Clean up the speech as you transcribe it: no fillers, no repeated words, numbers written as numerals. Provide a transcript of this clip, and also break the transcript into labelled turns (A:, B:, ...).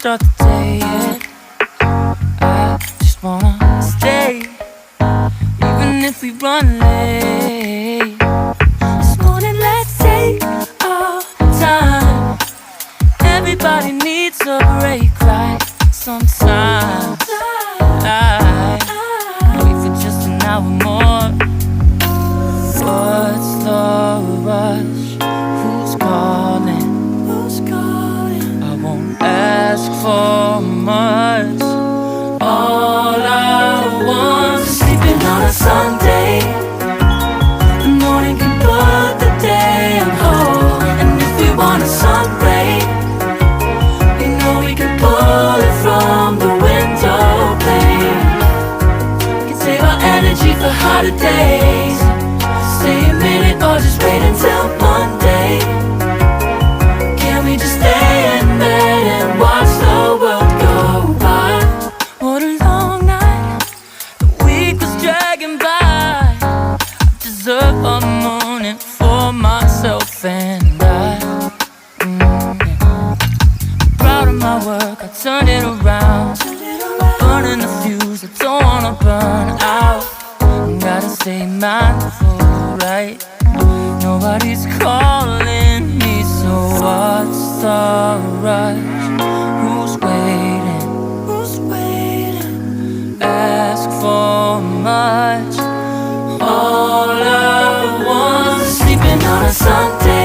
A: start the day yet. I just wanna stay, even if we run late. This morning let's take our time. Everybody needs a break, right? Sometimes I wait for just an hour more. What's the rush? Who's calling? I won't ask for much. All I want is sleeping on a Sunday. The morning can put the day on hold. And if we want a sun ray, we know we can pull it from the window pane. We can save our energy for hotter days. Stay a minute or just wait until Monday. Can we just stay in bed and watch the world go by? What a long night, the week was dragging by. I deserve a morning for myself and I. Proud of my work, I turned it around. I'm burning the fuse, I don't wanna burn out. Gotta stay mindful, right? Nobody's calling me, so what's the rush? Who's waiting? Ask for much. All I want is sleeping on a Sunday.